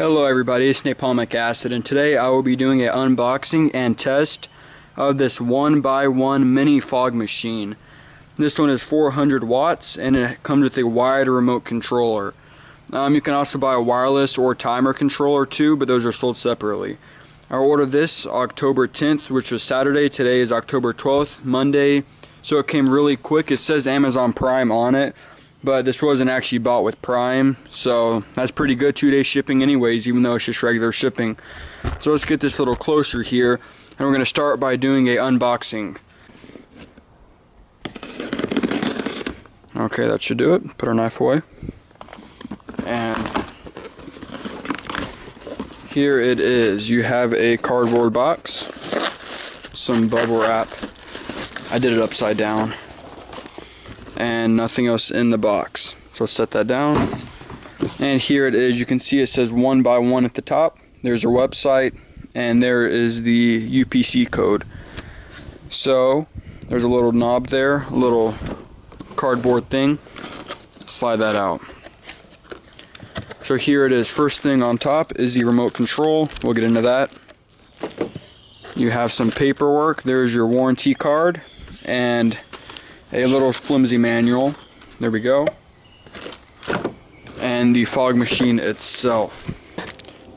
Hello everybody, it's Napalmic Acid, and today I will be doing an unboxing and test of this 1ByOne mini fog machine. This one is 400 watts and it comes with a wired remote controller. You can also buy a wireless or timer controller too, but those are sold separately. I ordered this October 10th, which was Saturday. Today is October 12th, Monday, so it came really quick. It says Amazon Prime on it, but this wasn't actually bought with Prime, so that's pretty good. 2-day shipping anyways, even though it's just regular shipping. So let's get this a little closer here, and we're going to start by doing a unboxing. Okay, that should do it. Put our knife away. And here it is. You have a cardboard box, some bubble wrap. I did it upside down. And nothing else in the box. So let's set that down. And here it is. You can see it says 1ByOne at the top. There's our website, and there is the UPC code. So there's a little knob there, a little cardboard thing. Slide that out. So here it is. First thing on top is the remote control. We'll get into that. You have some paperwork. There's your warranty card and a little flimsy manual. There we go. And the fog machine itself.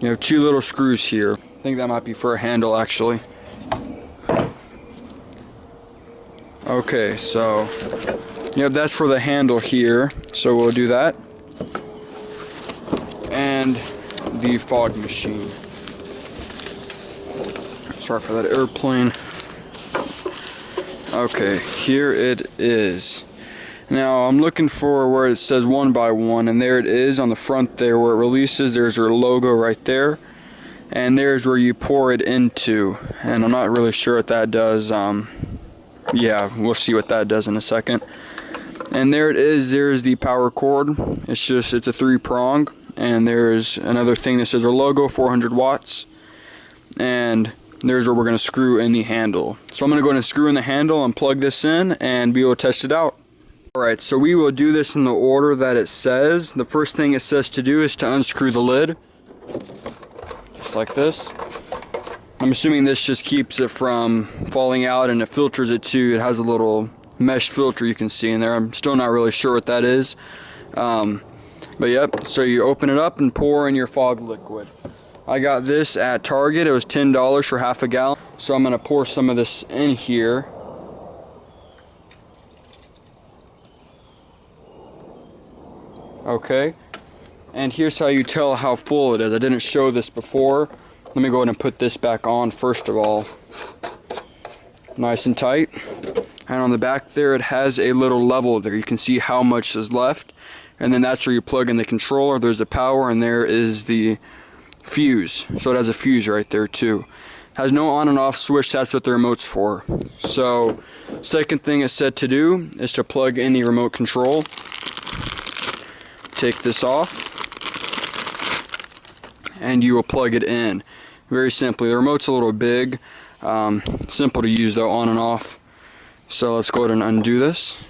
You have two little screws here. I think that might be for a handle actually. Okay, so yep, that's for the handle here. So we'll do that. And the fog machine. Sorry for that airplane. Okay, here it is. Now I'm looking for where it says 1ByOne, and there it is on the front there where it releases. There's your logo right there, and there's where you pour it into, and I'm not really sure what that does. Yeah, we'll see what that does in a second. And there it is. There's the power cord. It's a 3-prong, and there's another thing that says our logo, 400 watts, and there's where we're going to screw in the handle. So I'm going to go ahead and screw in the handle and plug this in and be able to test it out. Alright, so we will do this in the order that it says. The first thing it says to do is to unscrew the lid. Just like this. I'm assuming this just keeps it from falling out, and it filters it too. It has a little mesh filter you can see in there. I'm still not really sure what that is. But yep, so you open it up and pour in your fog liquid. I got this at Target. It was $10 for half a gallon. So I'm going to pour some of this in here. Okay. And here's how you tell how full it is. I didn't show this before. Let me go ahead and put this back on first of all. Nice and tight. And on the back there it has a little level there. You can see how much is left. And then that's where you plug in the controller. There's the power, and there is the fuse. So it has a fuse right there too. Has no on and off switch. That's what the remote's for. So second thing it's said to do is to plug in the remote control. Take this off and you will plug it in very simply. The remote's a little big, simple to use though, on and off. So let's go ahead and undo this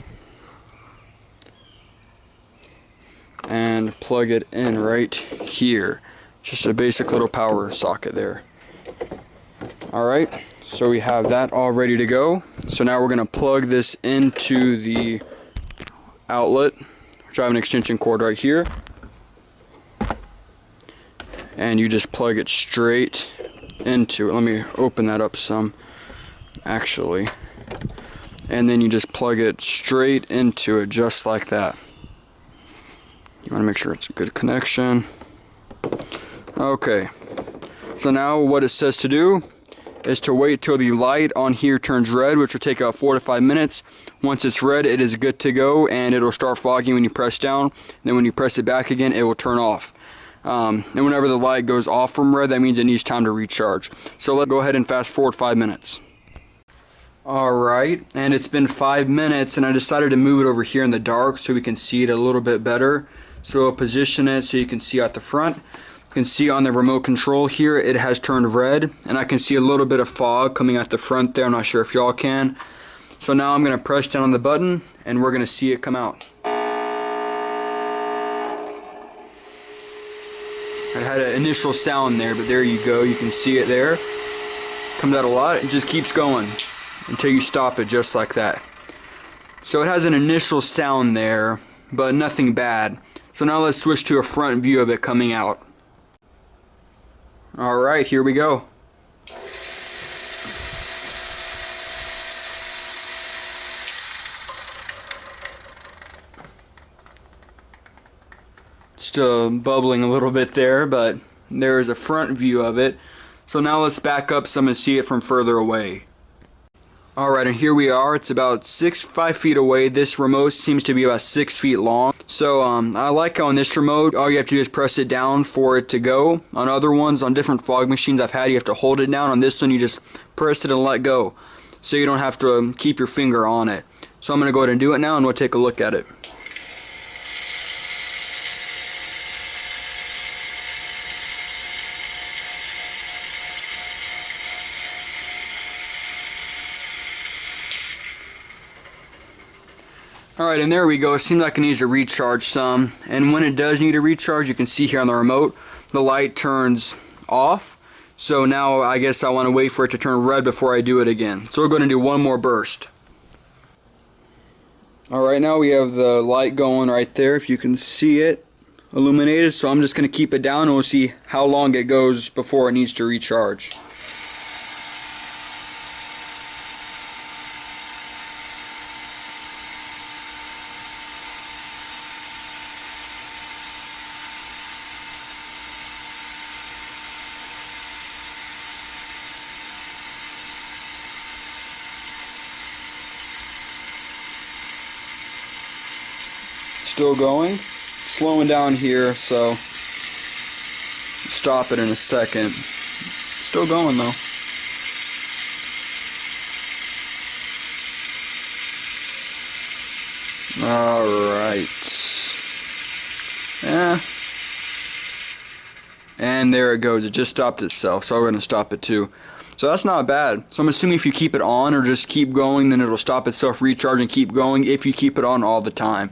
and plug it in right here. Just a basic little power socket there. Alright, so we have that all ready to go. So now we're going to plug this into the outlet, which I have an extension cord right here. And you just plug it straight into it. Let me open that up some, actually. And then you just plug it straight into it, just like that. You want to make sure it's a good connection. Okay, so now what it says to do is to wait till the light on here turns red, which will take about 4 to 5 minutes. Once it's red, it is good to go, and it'll start fogging when you press down. Then when you press it back again, it will turn off. And whenever the light goes off from red, that means it needs time to recharge. So let's go ahead and fast forward 5 minutes. Alright, and it's been 5 minutes, and I decided to move it over here in the dark so we can see it a little bit better. So I'll position it so you can see out the front. You can see on the remote control here it has turned red, and I can see a little bit of fog coming out the front there. I'm not sure if y'all can. So now I'm going to press down on the button and we're going to see it come out. had an initial sound there, but there you go. You can see it there. Comes out a lot. It just keeps going until you stop it, just like that. So it has an initial sound there, but nothing bad. So now let's switch to a front view of it coming out. Alright, here we go. Still bubbling a little bit there, but there is a front view of it. So now let's back up some and see it from further away. Alright, and here we are. It's about 5 feet away. This remote seems to be about 6 feet long. So I like how on this remote, all you have to do is press it down for it to go. On other ones, on different fog machines I've had, you have to hold it down. On this one, you just press it and let go. So you don't have to keep your finger on it. So I'm going to go ahead and do it now, and we'll take a look at it. Alright, and there we go. It seems like it needs to recharge some. And when it does need to recharge, you can see here on the remote, the light turns off. So now I guess I want to wait for it to turn red before I do it again. So we're going to do one more burst. Alright, now we have the light going right there, if you can see it illuminated. So I'm just going to keep it down and we'll see how long it goes before it needs to recharge. Still going, slowing down here, so stop it in a second. Still going though. Alright. Yeah. And there it goes. It just stopped itself, so we're going to stop it too. So that's not bad. So I'm assuming if you keep it on or just keep going, then it'll stop itself, recharge, and keep going if you keep it on all the time.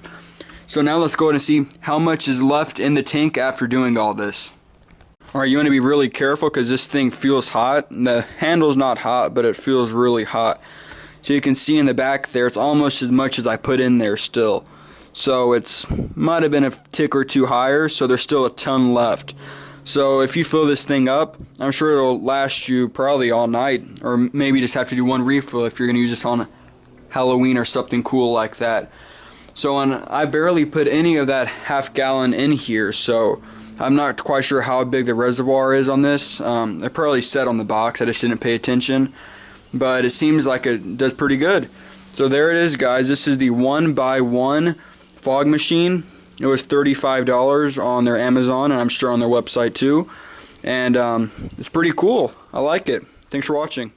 So now let's go ahead and see how much is left in the tank after doing all this. Alright, you want to be really careful because this thing feels hot. The handle's not hot, but it feels really hot. So you can see in the back there, it's almost as much as I put in there still. So it's might have been a tick or two higher, so there's still a ton left. So if you fill this thing up, I'm sure it'll last you probably all night, or maybe just have to do one refill if you're going to use this on Halloween or something cool like that. So I barely put any of that half gallon in here, so I'm not quite sure how big the reservoir is on this. It probably said on the box, I just didn't pay attention. But it seems like it does pretty good. So there it is, guys. This is the 1ByOne fog machine. It was $35 on their Amazon, and I'm sure on their website too. And it's pretty cool. I like it. Thanks for watching.